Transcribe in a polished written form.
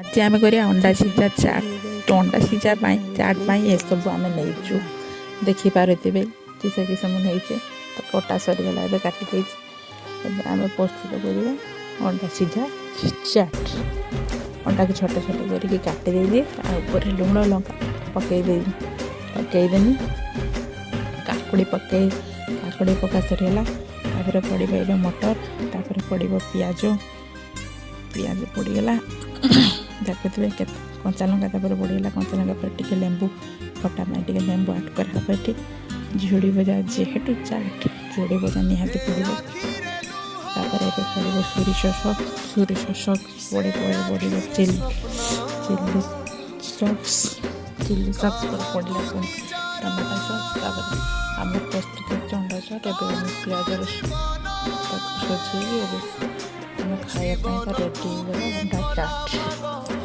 आज आम करिया अंडा सीझा चाट। तो अंडा सीझा चाट ये सब आम नहीं देखिपे किस किसम नहीं तो कटा सरीगला ए काटी आम प्रस्तुत करवा अंडा सीझा चाट। अंडा को छोटे छोटे करके काटिदे ऊपर लुण लंका पकईदेनी काकुड़ी पका सरीगला पड़े मटर तापर पड़ पियाज पड़गला देखुए कंचा लंका पड़गला कंचा लंका पर टे लेंबू खटा में टे लेंबू आड कर झुड़ी भजा जेहेतु चाट झुड़ी भजा निहाती पड़ो तापर पड़ो सोरिष पड़े पड़ो चिल्ली सॉस पड़ला टमाटो सॉस तापर आम प्रस्तुत अंडा चाट पियाज सजे आम खाया रेडी अंडा चाट।